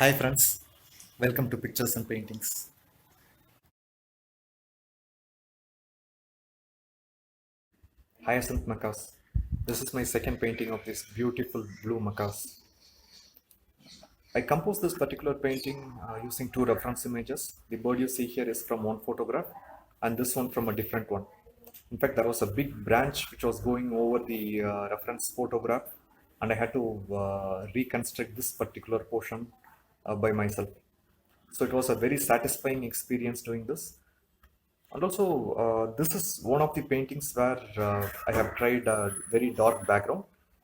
Hi friends, welcome to Pictures and Paintings. Hyacinth macaws. This is my second painting of this beautiful blue macaws. I composed this particular painting using two reference images. The bird you see here is from one photograph and this one from a different one. In fact, there was a big branch which was going over the reference photograph and I had to reconstruct this particular portion by myself. So it was a very satisfying experience doing this. And also, this is one of the paintings where I have tried a very dark background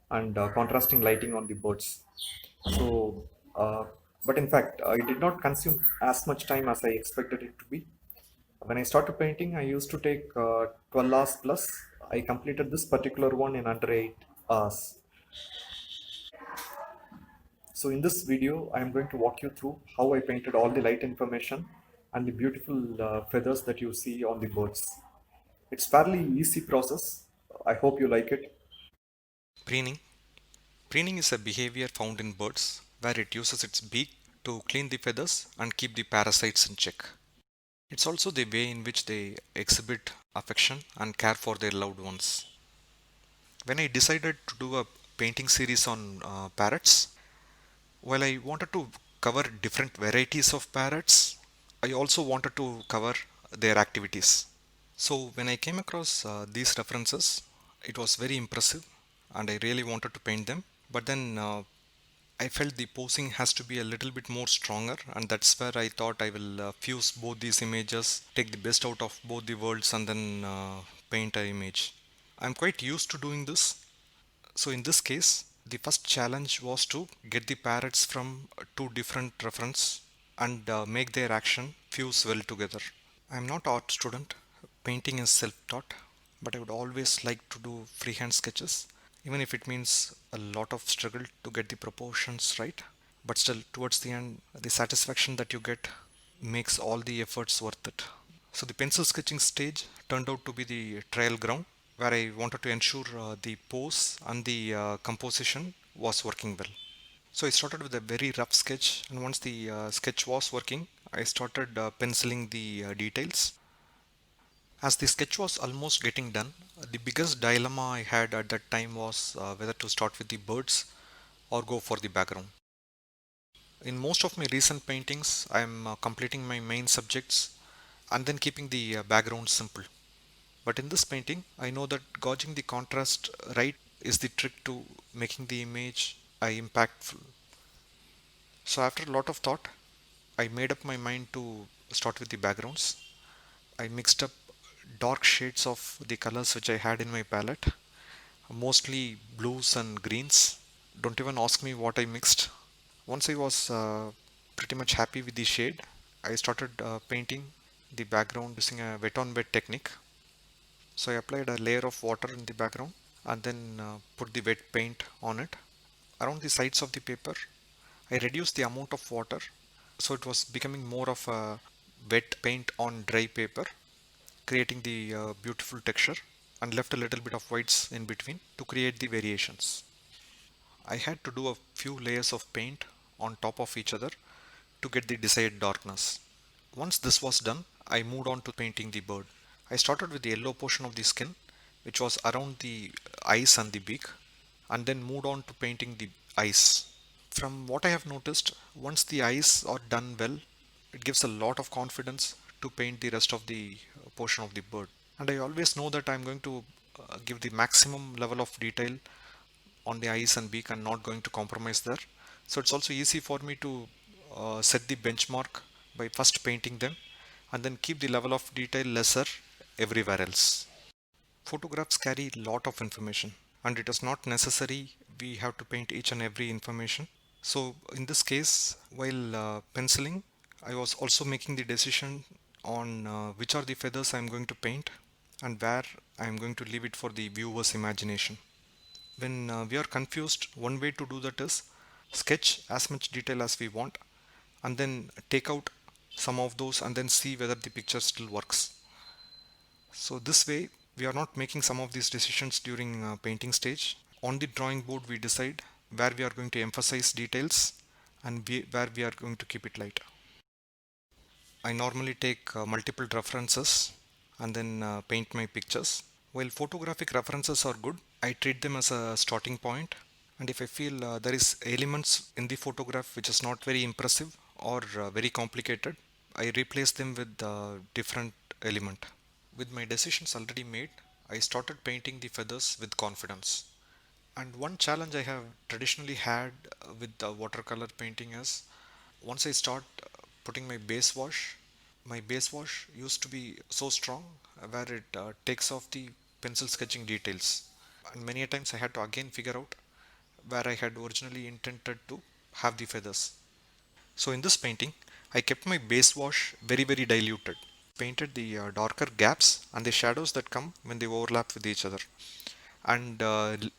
and contrasting lighting on the birds. So, uh, but in fact, it did not consume as much time as I expected it to be. When I started painting, I used to take 12 hours plus. I completed this particular one in under 8 hours. So in this video, I am going to walk you through how I painted all the light information and the beautiful feathers that you see on the birds. It's fairly easy process. I hope you like it. Preening. Preening is a behavior found in birds where it uses its beak to clean the feathers and keep the parasites in check. It's also the way in which they exhibit affection and care for their loved ones. When I decided to do a painting series on parrots, while I wanted to cover different varieties of parrots, I also wanted to cover their activities. So when I came across these references, it was very impressive and I really wanted to paint them. But then I felt the posing has to be a little bit more stronger, and that's where I thought I will fuse both these images, take the best out of both the worlds, and then paint an image. I'm quite used to doing this. So in this case, the first challenge was to get the parrots from two different reference and make their action fuse well together. I'm not art student. Painting is self-taught, but I would always like to do freehand sketches, even if it means a lot of struggle to get the proportions right. But still, towards the end, the satisfaction that you get makes all the efforts worth it. So the pencil sketching stage turned out to be the trial ground where I wanted to ensure the pose and the composition was working well. So I started with a very rough sketch, and once the sketch was working, I started penciling the details. As the sketch was almost getting done, the biggest dilemma I had at that time was whether to start with the birds or go for the background. In most of my recent paintings, I am completing my main subjects and then keeping the background simple. But in this painting, I know that gauging the contrast right is the trick to making the image impactful. So after a lot of thought, I made up my mind to start with the backgrounds. I mixed up dark shades of the colors which I had in my palette, mostly blues and greens. Don't even ask me what I mixed. Once I was pretty much happy with the shade, I started painting the background using a wet on wet technique. So I applied a layer of water in the background and then put the wet paint on it. Around the sides of the paper, I reduced the amount of water so it was becoming more of a wet paint on dry paper, creating the beautiful texture, and left a little bit of whites in between to create the variations. I had to do a few layers of paint on top of each other to get the desired darkness. Once this was done, I moved on to painting the bird. I started with the yellow portion of the skin, which was around the eyes and the beak, and then moved on to painting the eyes. From what I have noticed, once the eyes are done well, it gives a lot of confidence to paint the rest of the portion of the bird. And I always know that I'm going to give the maximum level of detail on the eyes and beak and not going to compromise there. So it's also easy for me to set the benchmark by first painting them and then keep the level of detail lesser everywhere else. Photographs carry a lot of information and it is not necessary we have to paint each and every information. So in this case, while penciling, I was also making the decision on which are the feathers I'm going to paint and where I'm going to leave it for the viewer's imagination. When we are confused, one way to do that is sketch as much detail as we want and then take out some of those and then see whether the picture still works. So this way we are not making some of these decisions during painting stage. On the drawing board we decide where we are going to emphasize details and where we are going to keep it light. I normally take multiple references and then paint my pictures. While photographic references are good, I treat them as a starting point. And if I feel there is elements in the photograph which is not very impressive or very complicated, I replace them with different element. With my decisions already made, I started painting the feathers with confidence. And one challenge I have traditionally had with the watercolor painting is once I start putting my base wash used to be so strong where it takes off the pencil sketching details. And many a times I had to again figure out where I had originally intended to have the feathers. So in this painting, I kept my base wash very diluted. Painted the darker gaps and the shadows that come when they overlap with each other, and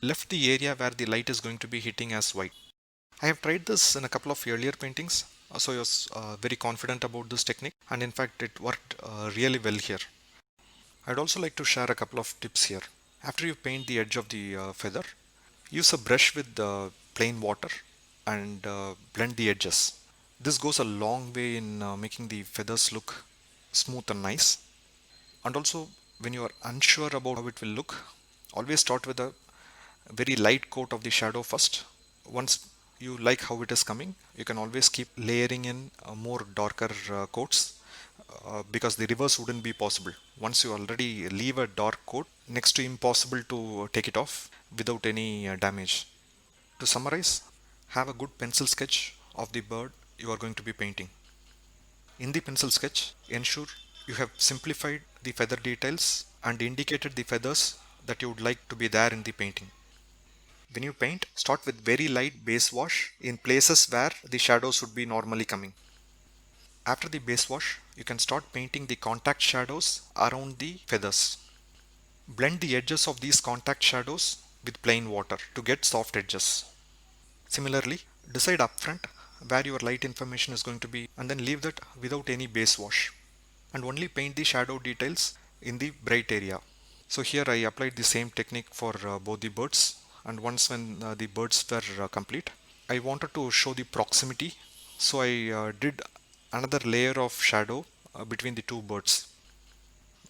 left the area where the light is going to be hitting as white. I have tried this in a couple of earlier paintings, so I was very confident about this technique, and in fact it worked really well here. I'd also like to share a couple of tips here. After you paint the edge of the feather, use a brush with plain water and blend the edges. This goes a long way in making the feathers look smooth and nice. And also, when you are unsure about how it will look, always start with a very light coat of the shadow first. Once you like how it is coming, you can always keep layering in more darker coats, because the reverse wouldn't be possible. Once you already leave a dark coat, next to impossible to take it off without any damage. To summarize, have a good pencil sketch of the bird you are going to be painting. In the pencil sketch, ensure you have simplified the feather details and indicated the feathers that you would like to be there in the painting. When you paint, start with very light base wash in places where the shadows would be normally coming. After the base wash, you can start painting the contact shadows around the feathers. Blend the edges of these contact shadows with plain water to get soft edges. Similarly, decide upfront where your light information is going to be and then leave that without any base wash, and only paint the shadow details in the bright area. So here I applied the same technique for both the birds, and once when the birds were complete, I wanted to show the proximity, so I did another layer of shadow between the two birds,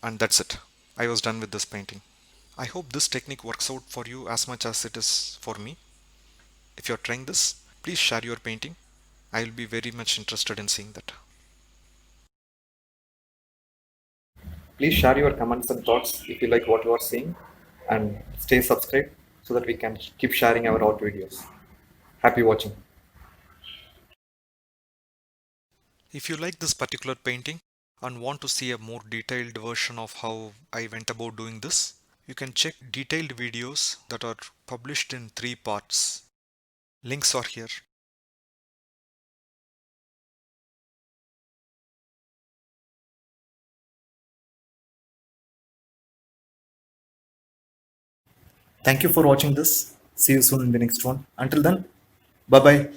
and that's it. I was done with this painting. I hope this technique works out for you as much as it is for me. If you're trying this, please share your painting. I will be very much interested in seeing that. Please share your comments and thoughts if you like what you are seeing, and stay subscribed so that we can keep sharing our art videos. Happy watching. If you like this particular painting and want to see a more detailed version of how I went about doing this, you can check detailed videos that are published in 3 parts. Links are here. Thank you for watching this. See you soon in the next one. Until then, bye bye.